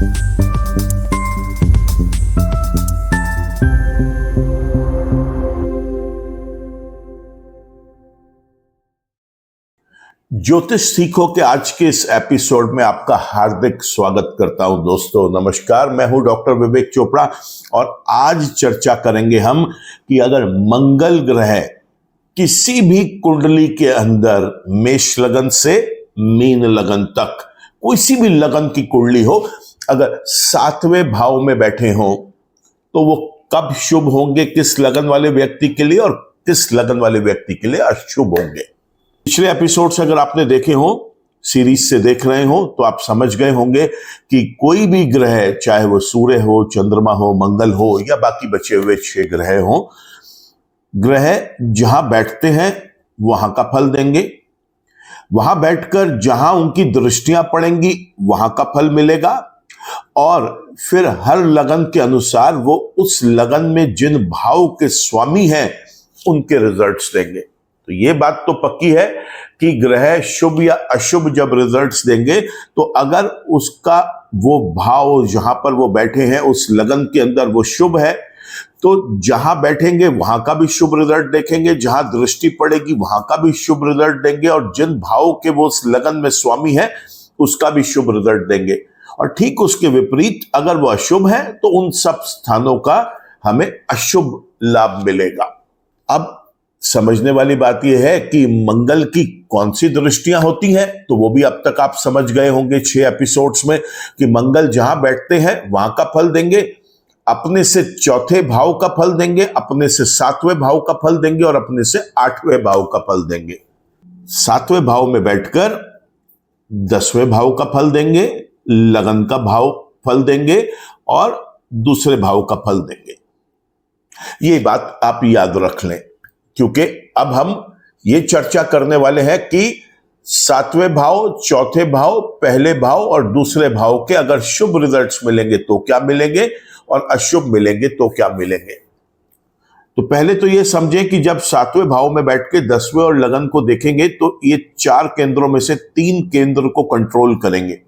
ज्योतिष सीखो के आज के इस एपिसोड में आपका हार्दिक स्वागत करता हूं। दोस्तों नमस्कार, मैं हूं डॉक्टर विवेक चोपड़ा और आज चर्चा करेंगे हम कि अगर मंगल ग्रह किसी भी कुंडली के अंदर मेष लगन से मीन लगन तक कोई सी भी लगन की कुंडली हो, अगर 7वें भाव में बैठे हो तो वो कब शुभ होंगे, किस लगन वाले व्यक्ति के लिए और किस लगन वाले व्यक्ति के लिए अशुभ होंगे। पिछले एपिसोड्स अगर आपने देखे हो, सीरीज से देख रहे हो, तो आप समझ गए होंगे कि कोई भी ग्रह, चाहे वो सूर्य हो, चंद्रमा हो, मंगल हो या बाकी बचे हुए 6 ग्रह हो, ग्रह जहां बैठते हैं वहां का फल देंगे। वहां बैठकर जहां उनकी दृष्टियां पड़ेंगी वहां का फल मिलेगा और फिर हर लगन के अनुसार वो उस लगन में जिन भाव के स्वामी हैं उनके रिजल्ट्स देंगे। तो ये बात तो पक्की है कि ग्रह शुभ या अशुभ जब रिजल्ट्स देंगे तो अगर उसका वो भाव जहां पर वो बैठे हैं उस लगन के अंदर वो शुभ है तो जहां बैठेंगे वहां का भी शुभ रिजल्ट देखेंगे, जहां दृष्टि पड़ेगी वहां का भी शुभ रिजल्ट देंगे और जिन भाव के वो उस लगन में स्वामी है उसका भी शुभ रिजल्ट देंगे। और ठीक उसके विपरीत अगर वो अशुभ है तो उन सब स्थानों का हमें अशुभ लाभ मिलेगा। अब समझने वाली बात यह है कि मंगल की कौन सी दृष्टियां होती हैं, तो वो भी अब तक आप समझ गए होंगे 6 एपिसोड्स में कि मंगल जहां बैठते हैं वहां का फल देंगे, अपने से 4थे भाव का फल देंगे, अपने से 7वें भाव का फल देंगे और अपने से 8वें भाव का फल देंगे। 7वें भाव में बैठकर 10वें भाव का फल देंगे, लगन का भाव फल देंगे और दूसरे भाव का फल देंगे। ये बात आप याद रख लें, क्योंकि अब हम ये चर्चा करने वाले हैं कि 7वें भाव, 4थे भाव, पहले भाव और दूसरे भाव के अगर शुभ रिजल्ट्स मिलेंगे तो क्या मिलेंगे और अशुभ मिलेंगे तो क्या मिलेंगे। तो पहले तो ये समझें कि जब 7वें भाव में बैठ के 10वें और लगन को देखेंगे तो ये 4 केंद्रों में से 3 केंद्र को कंट्रोल करेंगे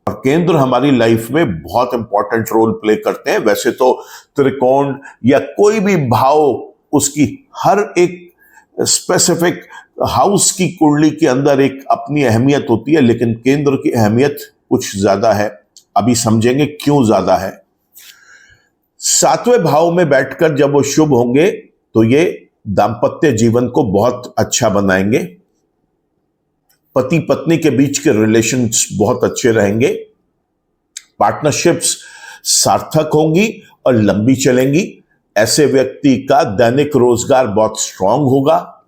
और केंद्र हमारी लाइफ में बहुत इंपॉर्टेंट रोल प्ले करते हैं। वैसे तो त्रिकोण या कोई भी भाव उसकी हर एक स्पेसिफिक हाउस की कुंडली के अंदर एक अपनी अहमियत होती है, लेकिन केंद्र की अहमियत कुछ ज्यादा है। अभी समझेंगे क्यों ज्यादा है। 7वें भाव में बैठकर जब वो शुभ होंगे तो ये दाम्पत्य जीवन को बहुत अच्छा बनाएंगे, पति पत्नी के बीच के रिलेशंस बहुत अच्छे रहेंगे, पार्टनरशिप्स सार्थक होंगी और लंबी चलेंगी। ऐसे व्यक्ति का दैनिक रोजगार बहुत स्ट्रांग होगा।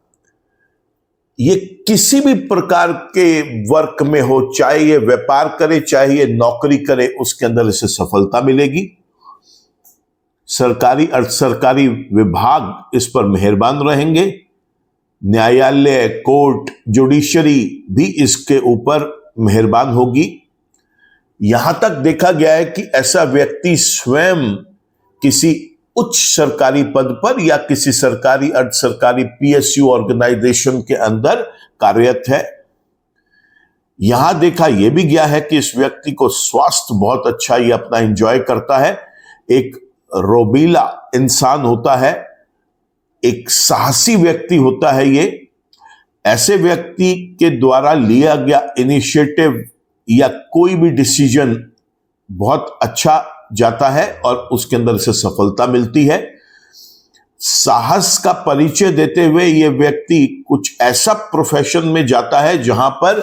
ये किसी भी प्रकार के वर्क में हो, चाहे ये व्यापार करे चाहे ये नौकरी करे, उसके अंदर इसे सफलता मिलेगी। सरकारी अर्ध सरकारी विभाग इस पर मेहरबान रहेंगे। न्यायालय, कोर्ट, जुडिशरी भी इसके ऊपर मेहरबान होगी। यहां तक देखा गया है कि ऐसा व्यक्ति स्वयं किसी उच्च सरकारी पद पर या किसी सरकारी अर्ध सरकारी PSU ऑर्गेनाइजेशन के अंदर कार्यरत है। यहां देखा यह भी गया है कि इस व्यक्ति को स्वास्थ्य बहुत अच्छा, ये अपना एंजॉय करता है, एक रोबीला इंसान होता है, एक साहसी व्यक्ति होता है। ये ऐसे व्यक्ति के द्वारा लिया गया इनिशिएटिव या कोई भी डिसीजन बहुत अच्छा जाता है और उसके अंदर से सफलता मिलती है। साहस का परिचय देते हुए यह व्यक्ति कुछ ऐसा प्रोफेशन में जाता है जहां पर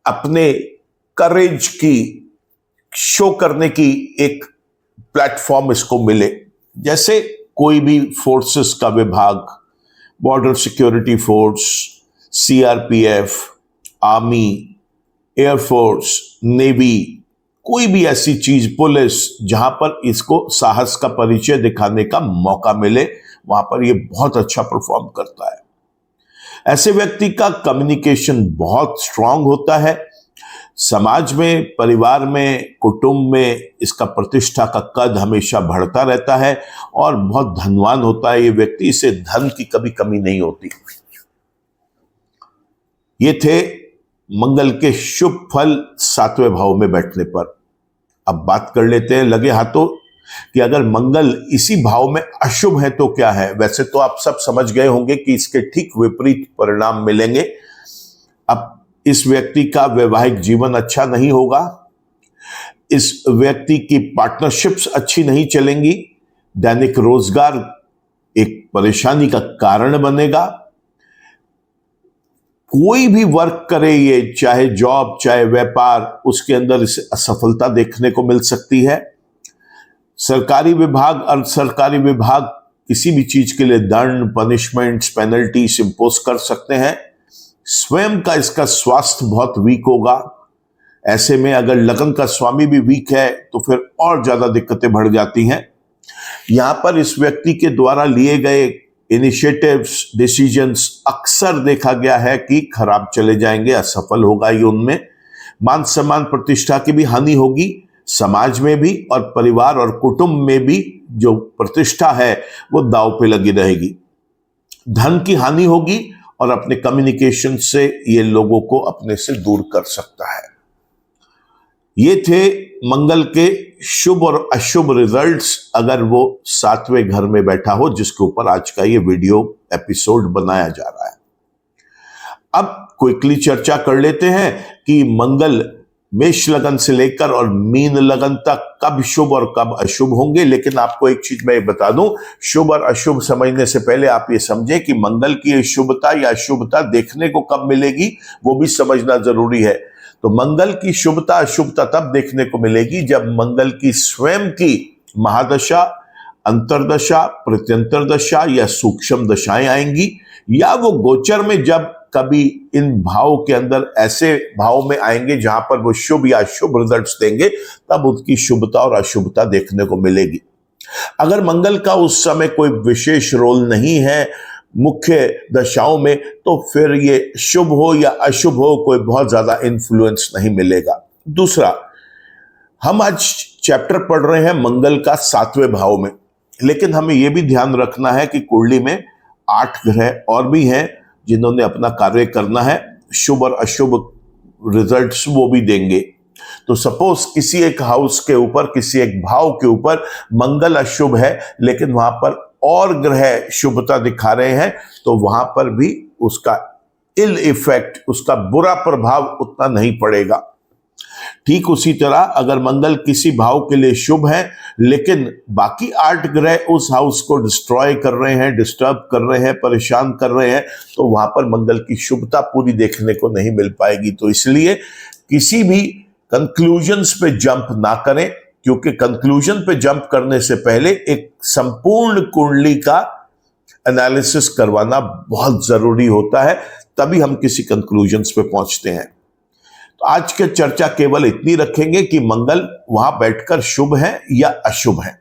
अपने करेज की शो करने की एक प्लेटफॉर्म इसको मिले। जैसे कोई भी फोर्सेस का विभाग, border security force, CRPF, army, air force, navy, कोई भी ऐसी चीज, पुलिस, जहां पर इसको साहस का परिचय दिखाने का मौका मिले, वहां पर यह बहुत अच्छा परफॉर्म करता है। ऐसे व्यक्ति का कम्युनिकेशन बहुत स्ट्रांग होता है। समाज में, परिवार में, कुटुंब में इसका प्रतिष्ठा का कद हमेशा बढ़ता रहता है और बहुत धनवान होता है ये व्यक्ति। इसे धन की कभी कमी नहीं होती। ये थे मंगल के शुभ फल 7वें भाव में बैठने पर। अब बात कर लेते हैं लगे हाथों कि अगर मंगल इसी भाव में अशुभ है तो क्या है। वैसे तो आप सब समझ गए होंगे कि इसके ठीक विपरीत परिणाम मिलेंगे। अब इस व्यक्ति का वैवाहिक जीवन अच्छा नहीं होगा, इस व्यक्ति की पार्टनरशिप्स अच्छी नहीं चलेंगी, दैनिक रोजगार एक परेशानी का कारण बनेगा। कोई भी वर्क करे, ये चाहे जॉब चाहे व्यापार, उसके अंदर इसे असफलता देखने को मिल सकती है। सरकारी विभाग, अर्ध सरकारी विभाग किसी भी चीज के लिए दंड, पनिशमेंट्स, पेनल्टीज इंपोज कर सकते हैं। स्वयं का इसका स्वास्थ्य बहुत वीक होगा। ऐसे में अगर लगन का स्वामी भी वीक है तो फिर और ज्यादा दिक्कतें बढ़ जाती हैं। यहां पर इस व्यक्ति के द्वारा लिए गए इनिशिएटिव्स, डिसीजंस अक्सर देखा गया है कि खराब चले जाएंगे, असफल होगा ये उनमें। मान सम्मान प्रतिष्ठा की भी हानि होगी, समाज में भी और परिवार और कुटुंब में भी जो प्रतिष्ठा है वो दांव पे लगी रहेगी। धन की हानि होगी और अपने कम्युनिकेशन से ये लोगों को अपने से दूर कर सकता है। ये थे मंगल के शुभ और अशुभ रिजल्ट्स अगर वो 7वें घर में बैठा हो, जिसके ऊपर आज का ये वीडियो एपिसोड बनाया जा रहा है। अब क्विकली चर्चा कर लेते हैं कि मंगल मेष लगन से लेकर और मीन लगन तक कब शुभ और कब अशुभ होंगे। लेकिन आपको एक चीज मैं बता दूं, शुभ और अशुभ समझने से पहले आप ये समझें कि मंगल की शुभता या अशुभता देखने को कब मिलेगी, वो भी समझना जरूरी है। तो मंगल की शुभता अशुभता तब देखने को मिलेगी जब मंगल की स्वयं की महादशा, अंतरदशा, प्रत्यंतर दशा या सूक्ष्म दशाएं आएंगी, या वो गोचर में जब कभी इन भाव के अंदर ऐसे भाव में आएंगे जहां पर वो शुभ या अशुभ रिजल्ट्स देंगे, तब उनकी शुभता और अशुभता देखने को मिलेगी। अगर मंगल का उस समय कोई विशेष रोल नहीं है मुख्य दशाओं में, तो फिर ये शुभ हो या अशुभ हो, कोई बहुत ज्यादा इन्फ्लुएंस नहीं मिलेगा। दूसरा, हम आज चैप्टर पढ़ रहे हैं मंगल का 7वें भाव में, लेकिन हमें यह भी ध्यान रखना है कि कुंडली में 8 ग्रह और भी हैं जिन्होंने अपना कार्य करना है। शुभ और अशुभ रिजल्ट्स वो भी देंगे। तो सपोज किसी एक हाउस के ऊपर, किसी एक भाव के ऊपर मंगल अशुभ है, लेकिन वहां पर और ग्रह शुभता दिखा रहे हैं, तो वहां पर भी उसका इल इफेक्ट, उसका बुरा प्रभाव उतना नहीं पड़ेगा। ठीक उसी तरह अगर मंगल किसी भाव के लिए शुभ है, लेकिन बाकी 8 ग्रह उस हाउस को डिस्ट्रॉय कर रहे हैं, डिस्टर्ब कर रहे हैं, परेशान कर रहे हैं, तो वहां पर मंगल की शुभता पूरी देखने को नहीं मिल पाएगी। तो इसलिए किसी भी कंक्लूजन्स पे जंप ना करें, क्योंकि कंक्लूजन पे जंप करने से पहले एक संपूर्ण कुंडली का एनालिसिस करवाना बहुत जरूरी होता है, तभी हम किसी कंक्लूजन्स पे पहुंचते हैं। तो आज की चर्चा केवल इतनी रखेंगे कि मंगल वहां बैठकर शुभ है या अशुभ है।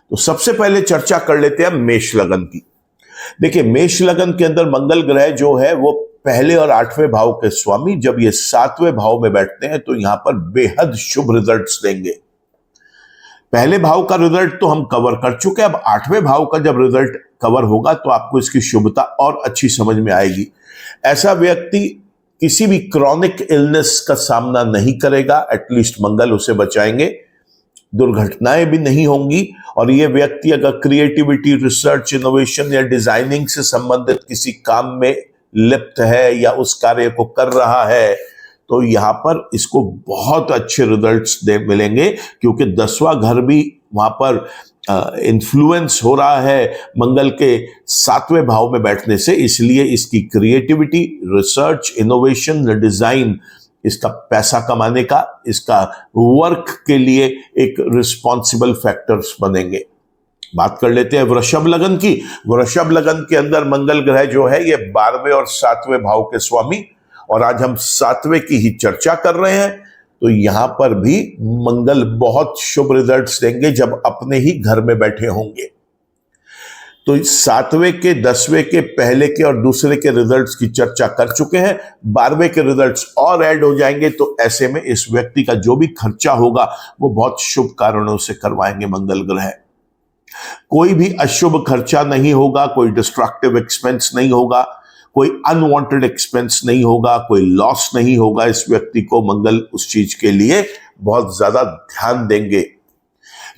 तो सबसे पहले चर्चा कर लेते हैं मेष लगन की। देखिए, मेष लगन के अंदर मंगल ग्रह जो है वो पहले और 8वें भाव के स्वामी, जब ये 7वें भाव में बैठते हैं तो यहां पर बेहद शुभ रिजल्ट्स देंगे। पहले भाव का रिजल्ट तो हम कवर कर चुके हैं, अब 8वें भाव का जब रिजल्ट कवर होगा तो आपको इसकी शुभता और अच्छी समझ में आएगी। ऐसा व्यक्ति किसी भी क्रॉनिक इलनेस का सामना नहीं करेगा, एटलीस्ट मंगल उसे बचाएंगे। दुर्घटनाएं भी नहीं होंगी, और यह व्यक्ति अगर क्रिएटिविटी, रिसर्च, इनोवेशन या डिजाइनिंग से संबंधित किसी काम में लिप्त है या उस कार्य को कर रहा है, तो यहां पर इसको बहुत अच्छे रिजल्ट्स मिलेंगे, क्योंकि 10वां घर भी वहां पर इन्फ्लुएंस हो रहा है मंगल के 7वें भाव में बैठने से। इसलिए इसकी क्रिएटिविटी, रिसर्च, इनोवेशन, डिजाइन, इसका पैसा कमाने का, इसका वर्क के लिए एक रिस्पॉन्सिबल फैक्टर्स बनेंगे। बात कर लेते हैं वृषभ लगन की। वृषभ लगन के अंदर मंगल ग्रह जो है ये 12वें और 7वें भाव के स्वामी, और आज हम 7वें की ही चर्चा कर रहे हैं। तो यहां पर भी मंगल बहुत शुभ रिजल्ट्स देंगे जब अपने ही घर में बैठे होंगे। तो 7वें के, 10वें के, पहले के और दूसरे के रिजल्ट्स की चर्चा कर चुके हैं। 12वें के रिजल्ट्स और ऐड हो जाएंगे, तो ऐसे में इस व्यक्ति का जो भी खर्चा होगा वो बहुत शुभ कारणों से करवाएंगे मंगल ग्रह। कोई भी अशुभ खर्चा नहीं होगा, कोई डिस्ट्रक्टिव एक्सपेंस नहीं होगा, कोई अनवांटेड एक्सपेंस नहीं होगा, कोई लॉस नहीं होगा। इस व्यक्ति को मंगल उस चीज के लिए बहुत ज्यादा ध्यान देंगे।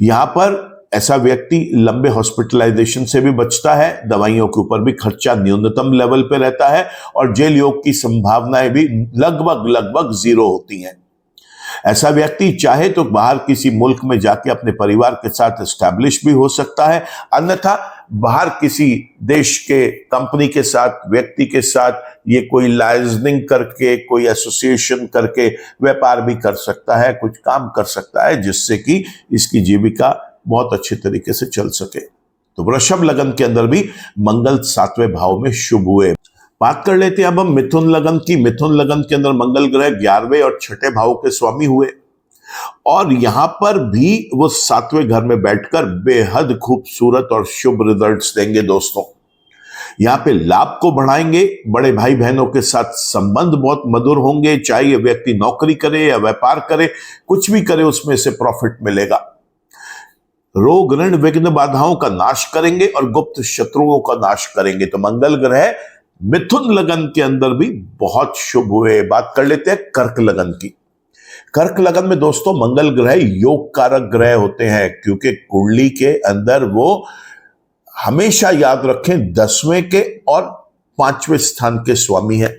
यहां पर ऐसा व्यक्ति लंबे हॉस्पिटलाइजेशन से भी बचता है, दवाइयों के ऊपर भी खर्चा न्यूनतम लेवल पे रहता है और जेल योग की संभावनाएं भी लगभग जीरो होती हैं। ऐसा व्यक्ति चाहे तो बाहर किसी मुल्क में जाके अपने परिवार के साथ एस्टैब्लिश भी हो सकता है, अन्यथा बाहर किसी देश के कंपनी के साथ, व्यक्ति के साथ ये कोई लाइजनिंग करके, कोई एसोसिएशन करके व्यापार भी कर सकता है, कुछ काम कर सकता है जिससे कि इसकी जीविका बहुत अच्छे तरीके से चल सके। तो वृषभ लगन के अंदर भी मंगल 7वें भाव में शुभ हुए। बात कर लेते हैं अब हम मिथुन लगन की। मिथुन लगन के अंदर मंगल ग्रह 11वें और 6ठे भाव के स्वामी हुए और यहां पर भी वो 7वें घर में बैठकर बेहद खूबसूरत और शुभ रिजल्ट्स देंगे दोस्तों। यहां पे लाभ को बढ़ाएंगे, बड़े भाई बहनों के साथ संबंध बहुत मधुर होंगे, चाहे ये व्यक्ति नौकरी करे या व्यापार करे, कुछ भी करे उसमें से प्रॉफिट मिलेगा। रोग ऋण विघ्न बाधाओं का नाश करेंगे और गुप्त शत्रुओं का नाश करेंगे। तो मंगल ग्रह मिथुन लगन के अंदर भी बहुत शुभ हुए। बात कर लेते हैं कर्क लगन की। कर्क लगन में दोस्तों मंगल ग्रह योग कारक ग्रह होते हैं, क्योंकि कुंडली के अंदर वो हमेशा याद रखें 10वें के और 5वें स्थान के स्वामी हैं।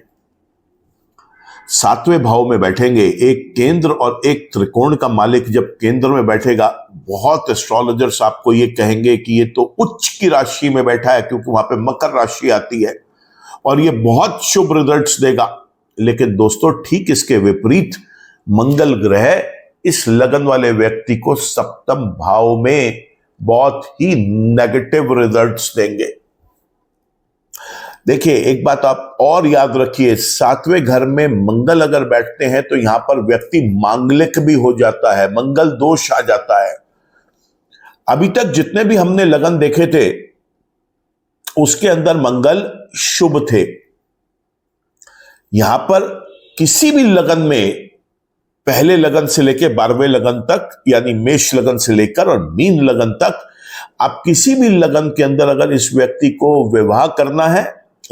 7वें भाव में बैठेंगे, एक केंद्र और एक त्रिकोण का मालिक जब केंद्र में बैठेगा, बहुत एस्ट्रोलॉजर्स आपको ये कहेंगे कि ये तो उच्च की राशि में बैठा है, क्योंकि वहां पे मकर राशि आती है और ये बहुत शुभ रिजल्ट्स देगा। लेकिन दोस्तों ठीक इसके विपरीत मंगल ग्रह इस लगन वाले व्यक्ति को 7वें भाव में बहुत ही नेगेटिव रिजल्ट्स देंगे। देखिए एक बात आप और याद रखिए, 7वें घर में मंगल अगर बैठते हैं तो यहां पर व्यक्ति मांगलिक भी हो जाता है, मंगल दोष आ जाता है। अभी तक जितने भी हमने लगन देखे थे उसके अंदर मंगल शुभ थे। यहां पर किसी भी लगन में पहले लगन से लेकर 12वें लगन तक, यानी मेष लगन से लेकर और मीन लगन तक, आप किसी भी लगन के अंदर अगर इस व्यक्ति को विवाह करना है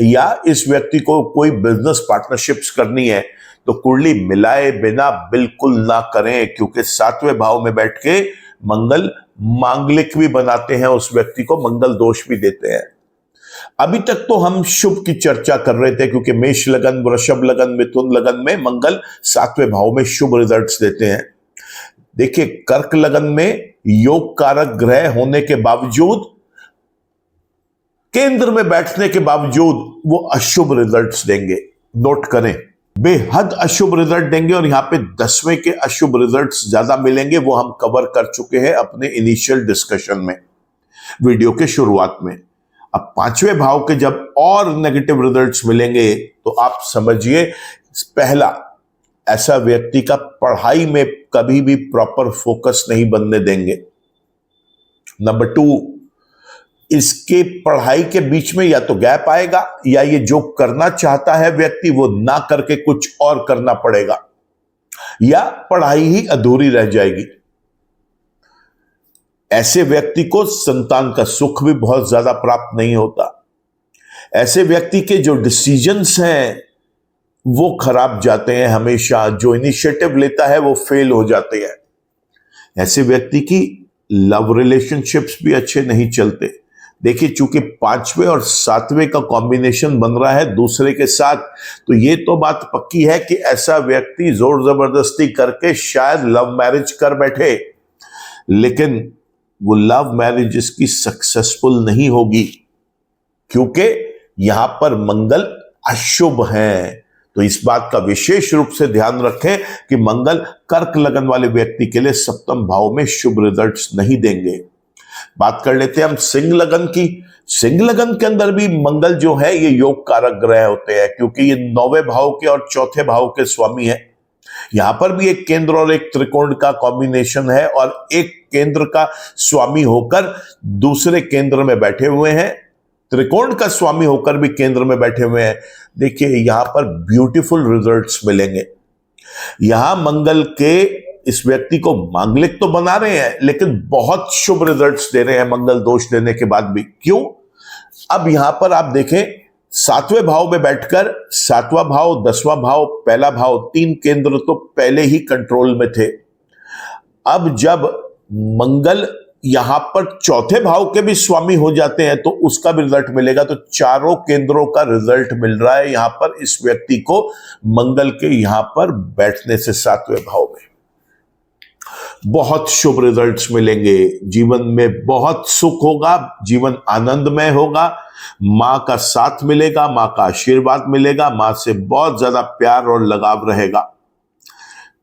या इस व्यक्ति को कोई बिजनेस पार्टनरशिप्स करनी है तो कुंडली मिलाए बिना बिल्कुल ना करें, क्योंकि 7वें भाव में बैठ के मंगल मांगलिक भी बनाते हैं, उस व्यक्ति को मंगल दोष भी देते हैं। अभी तक तो हम शुभ की चर्चा कर रहे थे, क्योंकि मेष लगन, वृषभ लगन, मिथुन लगन में मंगल 7वें भाव में शुभ रिजल्ट्स देते हैं। देखिए कर्क लगन में योग कारक ग्रह होने के बावजूद, केंद्र में बैठने के बावजूद वो अशुभ रिजल्ट्स देंगे। नोट करें, बेहद अशुभ रिजल्ट देंगे और यहां पे 10वें के अशुभ रिजल्ट्स ज्यादा मिलेंगे। वो हम कवर कर चुके हैं अपने इनिशियल डिस्कशन में, वीडियो के शुरुआत में। अब 5वें भाव के जब और नेगेटिव रिजल्ट्स मिलेंगे तो आप समझिए, पहला, ऐसा व्यक्ति का पढ़ाई में कभी भी प्रॉपर फोकस नहीं बनने देंगे। नंबर 2, इसके पढ़ाई के बीच में या तो गैप आएगा या ये जो करना चाहता है व्यक्ति वो ना करके कुछ और करना पड़ेगा, या पढ़ाई ही अधूरी रह जाएगी। ऐसे व्यक्ति को संतान का सुख भी बहुत ज्यादा प्राप्त नहीं होता। ऐसे व्यक्ति के जो डिसीजंस हैं वो खराब जाते हैं हमेशा, जो इनिशिएटिव लेता है वो फेल हो जाते हैं। ऐसे व्यक्ति की लव रिलेशनशिप्स भी अच्छे नहीं चलते। देखिए चूंकि 5वें और 7वें का कॉम्बिनेशन बन रहा है दूसरे के साथ, तो ये तो बात पक्की है कि ऐसा व्यक्ति जोर जबरदस्ती करके शायद लव मैरिज कर बैठे, लेकिन वो लव मैरिज इसकी सक्सेसफुल नहीं होगी, क्योंकि यहां पर मंगल अशुभ है। तो इस बात का विशेष रूप से ध्यान रखें कि मंगल कर्क लगन वाले व्यक्ति के लिए 7वें भाव में शुभ रिजल्ट्स नहीं देंगे। बात कर लेते हैं हम सिंह लगन की। सिंह लगन के अंदर भी मंगल जो है ये योग कारक ग्रह होते हैं, क्योंकि ये 9वें भाव के और 4थे भाव के स्वामी है। यहां पर भी एक केंद्र और एक त्रिकोण का कॉम्बिनेशन है और एक केंद्र का स्वामी होकर दूसरे केंद्र में बैठे हुए हैं, त्रिकोण का स्वामी होकर भी केंद्र में बैठे हुए हैं। देखिए यहां पर ब्यूटीफुल रिजल्ट्स मिलेंगे। यहां मंगल के इस व्यक्ति को मांगलिक तो बना रहे हैं, लेकिन बहुत शुभ रिजल्ट्स दे रहे हैं मंगल दोष देने के बाद भी। क्यों? अब यहां पर आप देखें, 7वें भाव में बैठकर 7वां भाव, 10वां भाव, पहला भाव, 3 केंद्र तो पहले ही कंट्रोल में थे। अब जब मंगल यहां पर चौथे भाव के भी स्वामी हो जाते हैं तो उसका भी रिजल्ट मिलेगा। तो चारों केंद्रों का रिजल्ट मिल रहा है यहां पर इस व्यक्ति को मंगल के यहां पर बैठने से सातवें भाव में। बहुत शुभ रिजल्ट्स मिलेंगे, जीवन में बहुत सुख होगा, जीवन आनंदमय होगा, मां का साथ मिलेगा, मां का आशीर्वाद मिलेगा, मां से बहुत ज्यादा प्यार और लगाव रहेगा।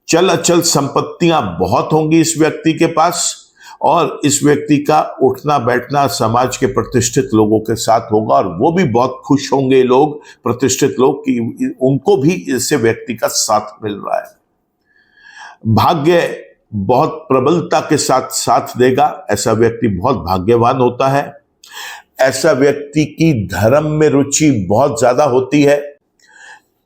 चल अचल संपत्तियां बहुत होंगी इस व्यक्ति के पास और इस व्यक्ति का उठना बैठना समाज के प्रतिष्ठित लोगों के साथ होगा और वो भी बहुत खुश होंगे लोग, प्रतिष्ठित लोग, कि उनको भी इससे व्यक्ति का साथ मिल रहा है। भाग्य बहुत प्रबलता के साथ साथ देगा। ऐसा व्यक्ति बहुत भाग्यवान होता है। ऐसा व्यक्ति की धर्म में रुचि बहुत ज्यादा होती है।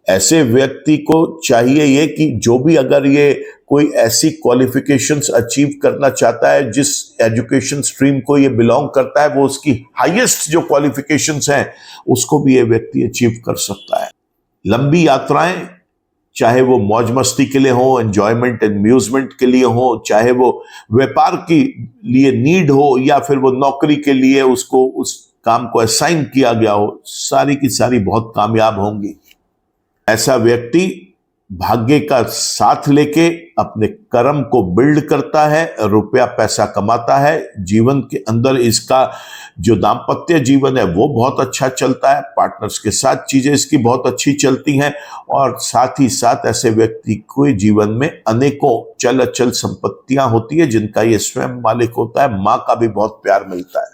ऐसे व्यक्ति को चाहिए ये कि जो भी अगर ये कोई ऐसी क्वालिफिकेशंस अचीव करना चाहता है, जिस एजुकेशन स्ट्रीम को ये बिलोंग करता है, वो उसकी हाईएस्ट जो क्वालिफिकेशंस हैं उसको भी ये व्यक्ति अचीव कर सकता है। लंबी यात्राएं, चाहे वो मौज मस्ती के लिए हो, एंजॉयमेंट एम्यूजमेंट के लिए हो, चाहे वो व्यापार के लिए नीड हो या फिर वो नौकरी के लिए उसको उस काम को असाइन किया गया हो, सारी की सारी बहुत कामयाब होंगी। ऐसा व्यक्ति भाग्य का साथ लेके अपने कर्म को बिल्ड करता है, रुपया पैसा कमाता है, जीवन के अंदर इसका जो दाम्पत्य जीवन है वो बहुत अच्छा चलता है, पार्टनर्स के साथ चीजें इसकी बहुत अच्छी चलती हैं और साथ ही साथ ऐसे व्यक्ति को जीवन में अनेकों चल अचल संपत्तियां होती है जिनका ये स्वयं मालिक होता है। मां का भी बहुत प्यार मिलता है।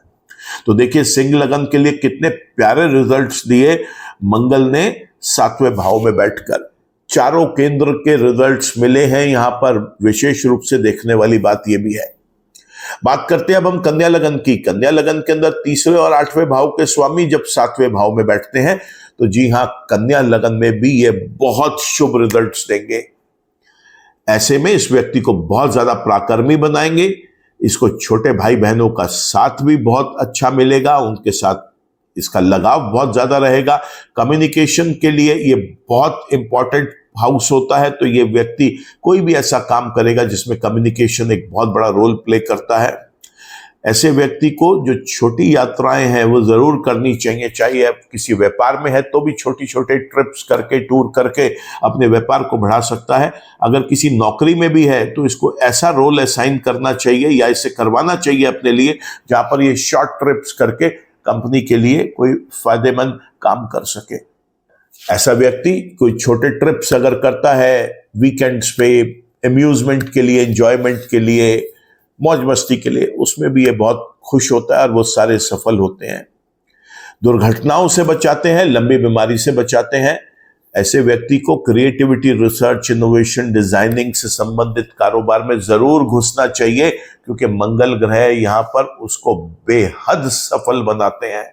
तो देखिए सिंह लगन के लिए कितने प्यारे रिजल्ट्स दिए मंगल ने सातवें भाव में बैठकर। चारों केंद्र के रिजल्ट्स मिले हैं यहां पर। विशेष रूप से देखने वाली बात यह भी है। बात करते हैं अब हम कन्या लगन की। कन्या लगन के अंदर तीसरे और आठवें भाव के स्वामी जब सातवें भाव में बैठते हैं तो जी हां, कन्या लगन में भी ये बहुत शुभ रिजल्ट्स देंगे। ऐसे में इस व्यक्ति को बहुत ज्यादा पराक्रमी बनाएंगे। इसको छोटे भाई बहनों का साथ भी बहुत अच्छा मिलेगा, उनके साथ इसका लगाव बहुत ज्यादा रहेगा। कम्युनिकेशन के लिए ये बहुत इंपॉर्टेंट हाउस होता है। तो ये व्यक्ति कोई भी ऐसा काम करेगा जिसमें कम्युनिकेशन एक बहुत बड़ा रोल प्ले करता है। ऐसे व्यक्ति को जो छोटी यात्राएं हैं वो जरूर करनी चाहिए। चाहे आप किसी व्यापार में है तो भी छोटी छोटे ट्रिप्स करके, टूर करके अपने व्यापार को बढ़ा सकता है। अगर किसी नौकरी में भी है तो इसको ऐसा रोल असाइन करना चाहिए या इसे करवाना चाहिए अपने लिए जहां पर ये शॉर्ट ट्रिप्स करके कंपनी के लिए कोई फायदेमंद काम कर सके। ऐसा व्यक्ति कोई छोटे ट्रिप्स अगर करता है वीकेंड्स पे, अम्यूजमेंट के लिए, एंजॉयमेंट के लिए, मौज मस्ती के लिए, उसमें भी ये बहुत खुश होता है और वो सारे सफल होते हैं। दुर्घटनाओं से बचाते हैं, लंबी बीमारी से बचाते हैं। ऐसे व्यक्ति को क्रिएटिविटी, रिसर्च, इनोवेशन, डिजाइनिंग से संबंधित कारोबार में जरूर घुसना चाहिए क्योंकि मंगल ग्रह यहां पर उसको बेहद सफल बनाते हैं।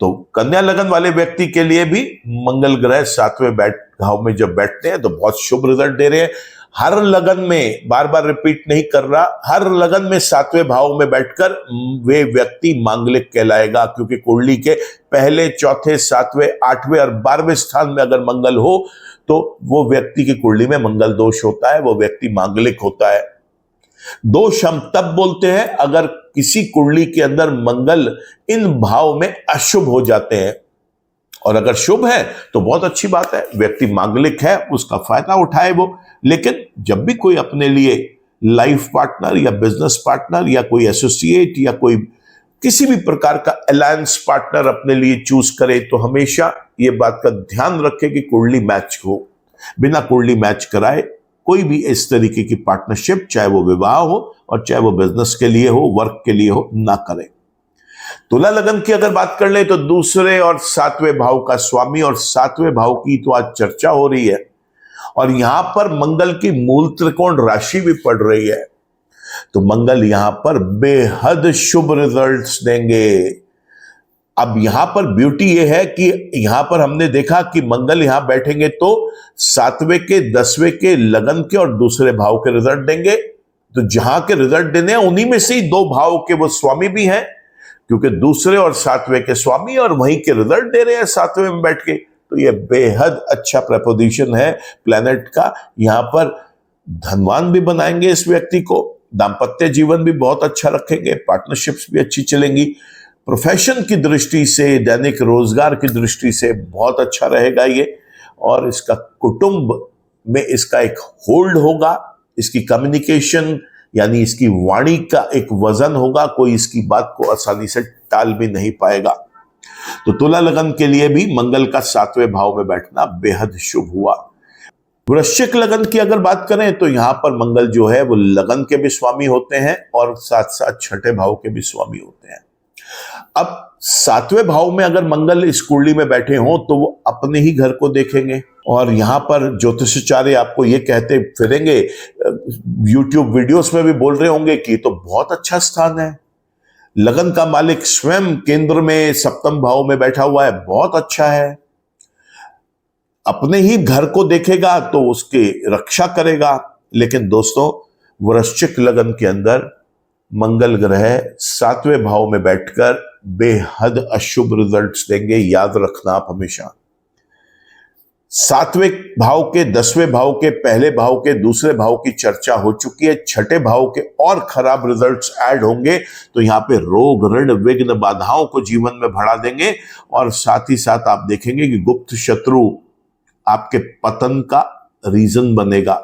तो कन्या लगन वाले व्यक्ति के लिए भी मंगल ग्रह सातवें भाव में जब बैठते हैं तो बहुत शुभ रिजल्ट दे रहे हैं। हर लगन में, बार बार रिपीट नहीं कर रहा, हर लगन में सातवें भाव में बैठकर वे व्यक्ति मांगलिक कहलाएगा क्योंकि कुंडली के पहले, चौथे, सातवें, आठवें और 12वें स्थान में अगर मंगल हो तो वो व्यक्ति की कुंडली में मंगल दोष होता है, वो व्यक्ति मांगलिक होता है। दोष हम तब बोलते हैं अगर किसी कुंडली के अंदर मंगल इन भाव में अशुभ हो जाते हैं, और अगर शुभ है तो बहुत अच्छी बात है, व्यक्ति मांगलिक है, उसका फायदा उठाए वो। लेकिन जब भी कोई अपने लिए लाइफ पार्टनर या बिजनेस पार्टनर या कोई एसोसिएट या कोई किसी भी प्रकार का अलायंस पार्टनर अपने लिए चूज करे तो हमेशा ये बात का ध्यान रखे कि कुंडली मैच हो। बिना कुंडली मैच कराए कोई भी इस तरीके की पार्टनरशिप, चाहे वो विवाह हो और चाहे वो बिजनेस के लिए हो, वर्क के लिए हो, ना करें। तुला लगन की अगर बात कर ले तो दूसरे और सातवें भाव का स्वामी और सातवें भाव की तो आज चर्चा हो रही है और यहां पर मंगल की मूल त्रिकोण राशि भी पड़ रही है। तो मंगल यहां पर बेहद शुभ रिजल्ट्स देंगे। अब यहां पर ब्यूटी यह है कि यहां पर हमने देखा कि मंगल यहां बैठेंगे तो सातवें के, 10वें के, लगन के और दूसरे भाव के रिजल्ट देंगे। तो जहां के रिजल्ट देने हैं उन्हीं में से ही 2 भाव के वो स्वामी भी हैं क्योंकि दूसरे और सातवें के स्वामी और वहीं के रिजल्ट दे रहे हैं सातवें में बैठ के। तो ये बेहद अच्छा प्रपोजिशन है प्लैनेट का। यहां पर धनवान भी बनाएंगे इस व्यक्ति को, दाम्पत्य जीवन भी बहुत अच्छा रखेंगे, पार्टनरशिप्स भी अच्छी चलेंगी, प्रोफेशन की दृष्टि से, दैनिक रोजगार की दृष्टि से बहुत अच्छा रहेगा ये। और इसका कुटुंब में इसका एक होल्ड होगा, इसकी कम्युनिकेशन यानी इसकी वाणी का एक वजन होगा, कोई इसकी बात को आसानी से टाल भी नहीं पाएगा। तो तुला लगन के लिए भी मंगल का 7वें भाव में बैठना बेहद शुभ हुआ। वृश्चिक लगन की अगर बात करें तो यहां पर मंगल जो है वो लगन के भी स्वामी होते हैं और साथ साथ छठे भाव के भी स्वामी होते हैं। अब 7वें भाव में अगर मंगल इस कुंडली में बैठे हों तो वो अपने ही घर को देखेंगे। और यहां पर ज्योतिषाचार्य आपको ये कहते फिरेंगे, यूट्यूब वीडियोस में भी बोल रहे होंगे कि तो बहुत अच्छा स्थान है, लगन का मालिक स्वयं केंद्र में 7वें भाव में बैठा हुआ है, बहुत अच्छा है। अपने ही घर को देखेगा तो उसकी रक्षा करेगा। लेकिन दोस्तों, वृश्चिक लगन के अंदर मंगल ग्रह 7वें भाव में बैठकर बेहद अशुभ रिजल्ट्स देंगे, याद रखना आप हमेशा। 7वें भाव के, 10वें भाव के, पहले भाव के, दूसरे भाव की चर्चा हो चुकी है, छठे भाव के और खराब रिजल्ट्स ऐड होंगे। तो यहां पे रोग, ऋण, विघ्न, बाधाओं को जीवन में बढ़ा देंगे। और साथ ही साथ आप देखेंगे कि गुप्त शत्रु आपके पतन का रीजन बनेगा,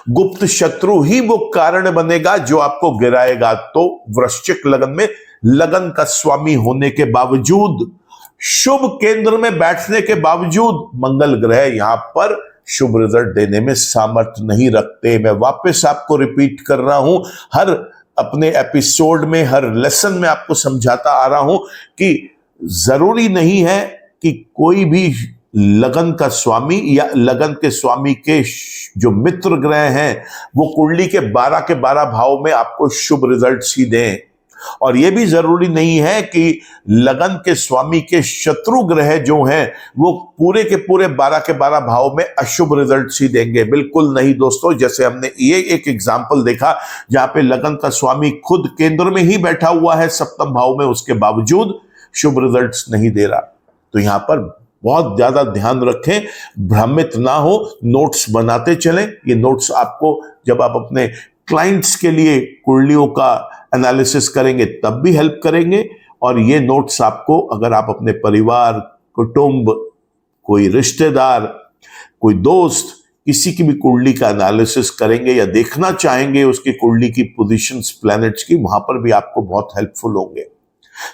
गुप्त शत्रु ही वो कारण बनेगा जो आपको गिराएगा। तो वृश्चिक लगन में लगन का स्वामी होने के बावजूद, शुभ केंद्र में बैठने के बावजूद मंगल ग्रह यहां पर शुभ रिजल्ट देने में सामर्थ्य नहीं रखते। मैं वापस आपको रिपीट कर रहा हूं, हर अपने एपिसोड में, हर लेसन में आपको समझाता आ रहा हूं कि जरूरी नहीं है कि कोई भी लगन का स्वामी या लगन के स्वामी के जो मित्र ग्रह हैं वो कुंडली के 12 के 12 भाव में आपको शुभ रिजल्ट्स ही दें। और यह भी जरूरी नहीं है कि लगन के स्वामी के शत्रु ग्रह जो हैं वो पूरे के पूरे 12 के 12 भाव में अशुभ रिजल्ट्स ही देंगे। बिल्कुल नहीं दोस्तों, जैसे हमने ये एक एग्जाम्पल देखा जहां पे लगन का स्वामी खुद केंद्र में ही बैठा हुआ है 7वें भाव में, उसके बावजूद शुभ रिजल्ट्स नहीं दे रहा। तो यहां पर बहुत ज्यादा ध्यान रखें, भ्रमित ना हो, नोट्स बनाते चलें। ये नोट्स आपको जब आप अपने क्लाइंट्स के लिए कुंडलियों का एनालिसिस करेंगे तब भी हेल्प करेंगे। और ये नोट्स आपको अगर आप अपने परिवार, कुटुंब, कोई रिश्तेदार, कोई दोस्त, किसी की भी कुंडली का एनालिसिस करेंगे या देखना चाहेंगे उसकी कुंडली की पोजीशंस प्लैनेट्स की, वहां पर भी आपको बहुत हेल्पफुल होंगे।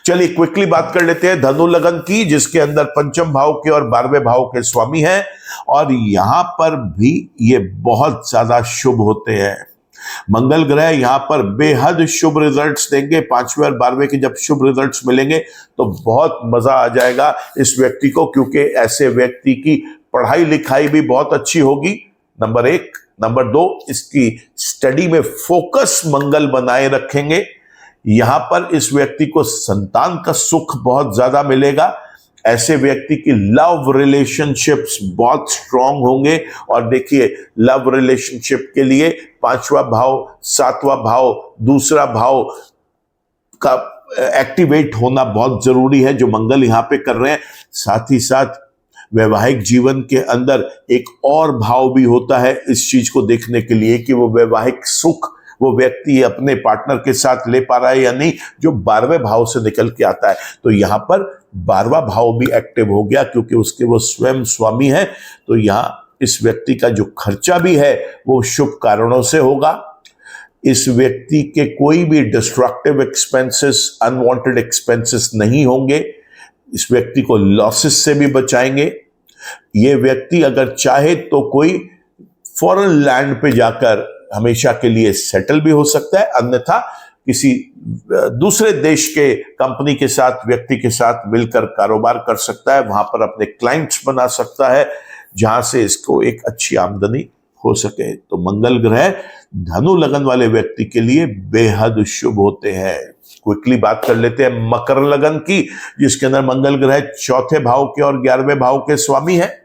चलिए क्विकली बात कर लेते हैं धनु लगन की, जिसके अंदर 5वें भाव के और 12वें भाव के स्वामी हैं। और यहां पर भी ये बहुत ज्यादा शुभ होते हैं। मंगल ग्रह यहां पर बेहद शुभ रिजल्ट्स देंगे। 5वें और 12वें के जब शुभ रिजल्ट्स मिलेंगे तो बहुत मजा आ जाएगा इस व्यक्ति को, क्योंकि ऐसे व्यक्ति की पढ़ाई लिखाई भी बहुत अच्छी होगी, नंबर 1। नंबर 2, इसकी स्टडी में फोकस मंगल बनाए रखेंगे। यहां पर इस व्यक्ति को संतान का सुख बहुत ज्यादा मिलेगा। ऐसे व्यक्ति की लव रिलेशनशिप्स बहुत स्ट्रांग होंगे। और देखिए, लव रिलेशनशिप के लिए 5वां भाव, 7वां भाव, दूसरा भाव का एक्टिवेट होना बहुत जरूरी है, जो मंगल यहां पे कर रहे हैं। साथ ही साथ वैवाहिक जीवन के अंदर एक और भाव भी होता है इस चीज को देखने के लिए कि वो वैवाहिक सुख वो व्यक्ति अपने पार्टनर के साथ ले पा रहा है या नहीं, जो 12वें भाव से निकल के आता है। तो यहां पर 12वां भाव भी एक्टिव हो गया, क्योंकि उसके वो स्वयं स्वामी है। तो यहां इस व्यक्ति का जो खर्चा भी है वो शुभ कारणों से होगा। इस व्यक्ति के कोई भी डिस्ट्रक्टिव एक्सपेंसेस, अनवांटेड एक्सपेंसेस नहीं होंगे। इस व्यक्ति को लॉसेस से भी बचाएंगे। ये व्यक्ति अगर चाहे तो कोई फॉरेन लैंड पे जाकर हमेशा के लिए सेटल भी हो सकता है, अन्यथा किसी दूसरे देश के कंपनी के साथ, व्यक्ति के साथ मिलकर कारोबार कर सकता है, वहां पर अपने क्लाइंट्स बना सकता है, जहां से इसको एक अच्छी आमदनी हो सके। तो मंगल ग्रह धनु लगन वाले व्यक्ति के लिए बेहद शुभ होते हैं। क्विकली बात कर लेते हैं मकर लगन की, जिसके अंदर मंगल ग्रह 4थे भाव के और 11वें भाव के स्वामी हैं।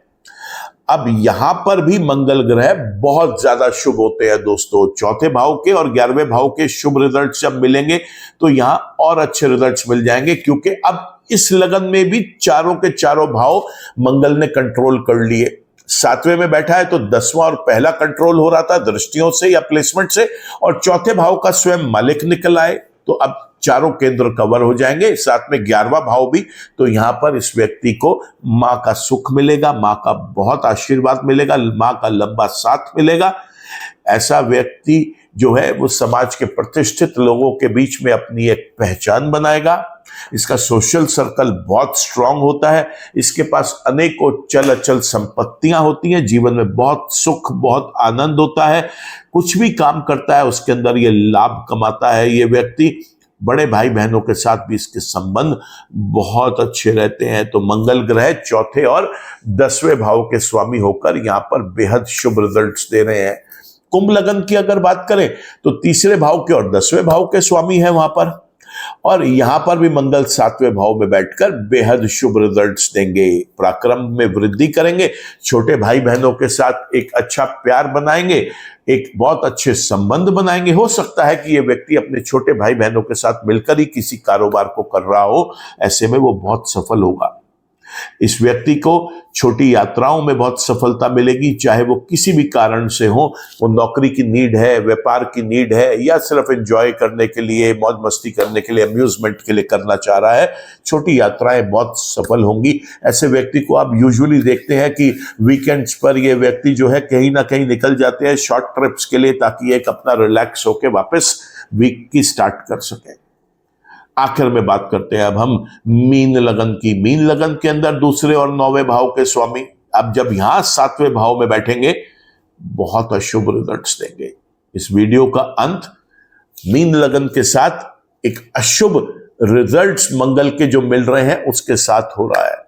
अब यहां पर भी मंगल ग्रह बहुत ज्यादा शुभ होते हैं दोस्तों। 4थे भाव के और 11वें भाव के शुभ रिजल्ट्स जब मिलेंगे तो यहां और अच्छे रिजल्ट्स मिल जाएंगे, क्योंकि अब इस लगन में भी चारों के चारों भाव मंगल ने कंट्रोल कर लिए। सातवें में बैठा है तो 10वां और पहला कंट्रोल हो रहा था दृष्टियों से या प्लेसमेंट से, और चौथे भाव का स्वयं मालिक निकल आए तो अब चारों केंद्र कवर हो जाएंगे, साथ में 11वां भाव भी। तो यहां पर इस व्यक्ति को मां का सुख मिलेगा, मां का बहुत आशीर्वाद मिलेगा, मां का लंबा साथ मिलेगा। ऐसा व्यक्ति जो है वो समाज के प्रतिष्ठित लोगों के बीच में अपनी एक पहचान बनाएगा। इसका सोशल सर्कल बहुत स्ट्रांग होता है, इसके पास अनेकों चल अचल संपत्तियां होती हैं, जीवन में बहुत सुख बहुत आनंद होता है, कुछ भी काम करता है उसके अंदर ये लाभ कमाता है। ये व्यक्ति बड़े भाई बहनों के साथ भी इसके संबंध बहुत अच्छे रहते हैं। तो मंगल ग्रह चौथे और 10वें भाव के स्वामी होकर यहां पर बेहद शुभ रिजल्ट्स दे रहे हैं। कुंभ लगन की अगर बात करें तो तीसरे भाव के और 10वें भाव के स्वामी हैं वहां पर, और यहां पर भी मंगल 7वें भाव में बैठकर बेहद शुभ रिजल्ट्स देंगे। पराक्रम में वृद्धि करेंगे, छोटे भाई बहनों के साथ एक अच्छा प्यार बनाएंगे, एक बहुत अच्छे संबंध बनाएंगे। हो सकता है कि यह व्यक्ति अपने छोटे भाई बहनों के साथ मिलकर ही किसी कारोबार को कर रहा हो, ऐसे में वो बहुत सफल होगा। इस व्यक्ति को छोटी यात्राओं में बहुत सफलता मिलेगी, चाहे वो किसी भी कारण से हो, वो नौकरी की नीड है, व्यापार की नीड है, या सिर्फ एंजॉय करने के लिए, मौज मस्ती करने के लिए, अम्यूजमेंट के लिए करना चाह रहा है, छोटी यात्राएं बहुत सफल होंगी। ऐसे व्यक्ति को आप यूजुअली देखते हैं कि वीकेंड्स पर ये व्यक्ति जो है कहीं ना कहीं निकल जाते हैं शॉर्ट ट्रिप्स के लिए, ताकि एक अपना रिलैक्स होकर वापस वीक की स्टार्ट कर सके। आखिर में बात करते हैं अब हम मीन लगन की। मीन लगन के अंदर दूसरे और 9वें भाव के स्वामी अब जब यहां 7वें भाव में बैठेंगे बहुत अशुभ रिजल्ट्स देंगे। इस वीडियो का अंत मीन लगन के साथ एक अशुभ रिजल्ट्स मंगल के जो मिल रहे हैं उसके साथ हो रहा है।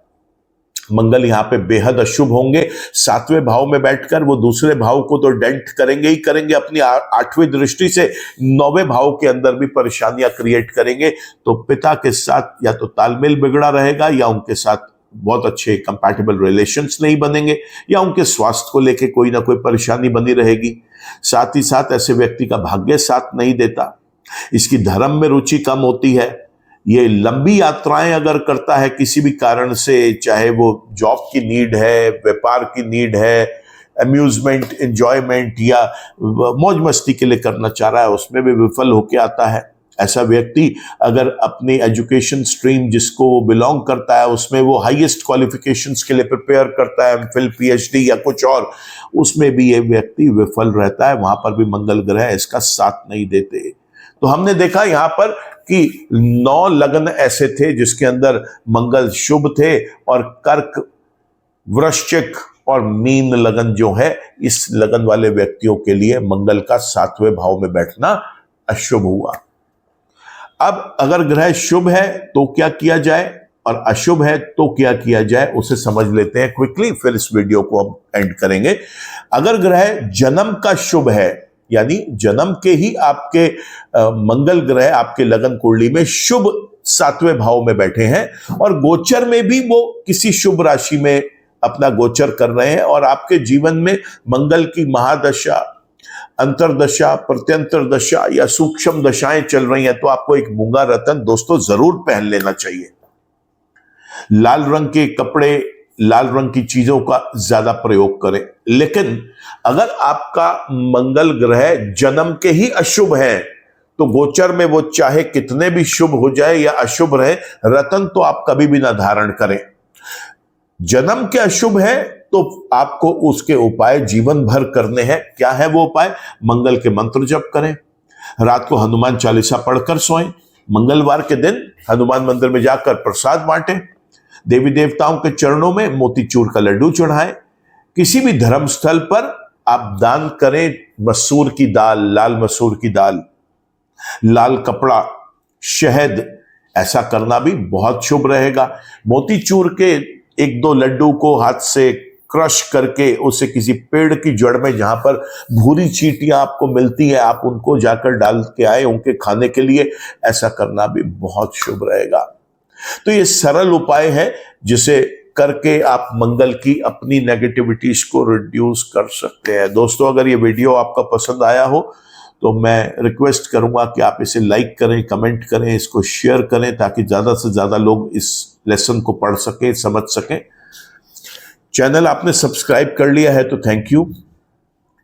मंगल यहां पे बेहद अशुभ होंगे। 7वें भाव में बैठकर वो दूसरे भाव को तो डेंट करेंगे ही करेंगे, अपनी 8वीं दृष्टि से 9वें भाव के अंदर भी परेशानियां क्रिएट करेंगे। तो पिता के साथ या तो तालमेल बिगड़ा रहेगा, या उनके साथ बहुत अच्छे कंपैटिबल रिलेशंस नहीं बनेंगे, या उनके स्वास्थ्य को लेकर कोई ना कोई परेशानी बनी रहेगी। साथ ही साथ ऐसे व्यक्ति का भाग्य साथ नहीं देता, इसकी धर्म में रुचि कम होती है, ये लंबी यात्राएं अगर करता है किसी भी कारण से, चाहे वो जॉब की नीड है, व्यापार की नीड है, अम्यूजमेंट एंजॉयमेंट या मौज मस्ती के लिए करना चाह रहा है, उसमें भी विफल होकर आता है। ऐसा व्यक्ति अगर अपनी एजुकेशन स्ट्रीम जिसको वो बिलोंग करता है उसमें वो हाईएस्ट क्वालिफिकेशंस के लिए प्रिपेयर करता है, एमफिल पीएचडी या कुछ और, उसमें भी ये व्यक्ति विफल रहता है। वहां पर भी मंगल ग्रह इसका साथ नहीं देते। तो हमने देखा यहां पर कि 9 लग्न ऐसे थे जिसके अंदर मंगल शुभ थे, और कर्क, वृश्चिक और मीन लगन जो है, इस लगन वाले व्यक्तियों के लिए मंगल का 7वें भाव में बैठना अशुभ हुआ। अब अगर ग्रह शुभ है तो क्या किया जाए और अशुभ है तो क्या किया जाए, उसे समझ लेते हैं क्विकली, फिर इस वीडियो को हम एंड करेंगे। अगर ग्रह जन्म का शुभ है, यानी जन्म के ही आपके मंगल ग्रह आपके लगन कुंडली में शुभ 7वें भाव में बैठे हैं, और गोचर में भी वो किसी शुभ राशि में अपना गोचर कर रहे हैं, और आपके जीवन में मंगल की महादशा, अंतरदशा, प्रत्यंतर दशा या सूक्ष्म दशाएं चल रही हैं, तो आपको एक मूंगा रतन दोस्तों जरूर पहन लेना चाहिए। लाल रंग के कपड़े, लाल रंग की चीजों का ज्यादा प्रयोग करें। लेकिन अगर आपका मंगल ग्रह जन्म के ही अशुभ है तो गोचर में वो चाहे कितने भी शुभ हो जाए या अशुभ रहे, रतन तो आप कभी भी ना धारण करें। जन्म के अशुभ है तो आपको उसके उपाय जीवन भर करने हैं। क्या है वो उपाय? मंगल के मंत्र जप करें, रात को हनुमान चालीसा पढ़कर सोएं, मंगलवार के दिन हनुमान मंदिर में जाकर प्रसाद बांटें, देवी देवताओं के चरणों में मोतीचूर का लड्डू चढ़ाएं, किसी भी धर्म स्थल पर आप दान करें मसूर की दाल, लाल मसूर की दाल, लाल कपड़ा, शहद, ऐसा करना भी बहुत शुभ रहेगा। मोतीचूर के 1-2 लड्डू को हाथ से क्रश करके उसे किसी पेड़ की जड़ में, जहां पर भूरी चींटियां आपको मिलती हैं, आप उनको जाकर डाल के आए उनके खाने के लिए, ऐसा करना भी बहुत शुभ रहेगा। तो ये सरल उपाय है जिसे करके आप मंगल की अपनी नेगेटिविटीज को रिड्यूस कर सकते हैं। दोस्तों, अगर ये वीडियो आपका पसंद आया हो तो मैं रिक्वेस्ट करूंगा कि आप इसे लाइक करें, कमेंट करें, इसको शेयर करें, ताकि ज्यादा से ज्यादा लोग इस लेसन को पढ़ सकें, समझ सकें। चैनल आपने सब्सक्राइब कर लिया है तो थैंक यू।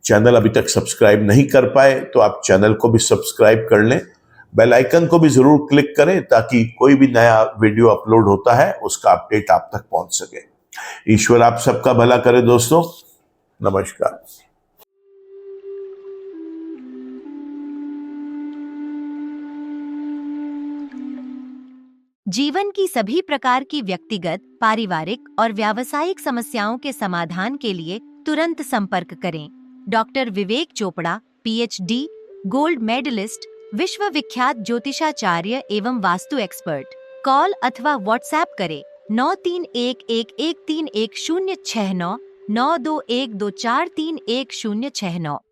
चैनल अभी तक सब्सक्राइब नहीं कर पाए तो आप चैनल को भी सब्सक्राइब कर लें, बेल आइकन को भी जरूर क्लिक करें ताकि कोई भी नया वीडियो अपलोड होता है उसका अपडेट आप तक पहुंच सके। ईश्वर आप सबका भला करे दोस्तों। नमस्कार। जीवन की सभी प्रकार की व्यक्तिगत, पारिवारिक और व्यावसायिक समस्याओं के समाधान के लिए तुरंत संपर्क करें। डॉक्टर विवेक चोपड़ा, पीएचडी, गोल्ड मेडलिस्ट, विश्व विख्यात ज्योतिषाचार्य एवं वास्तु एक्सपर्ट। कॉल अथवा व्हाट्सएप करें 9311131069 9212431069।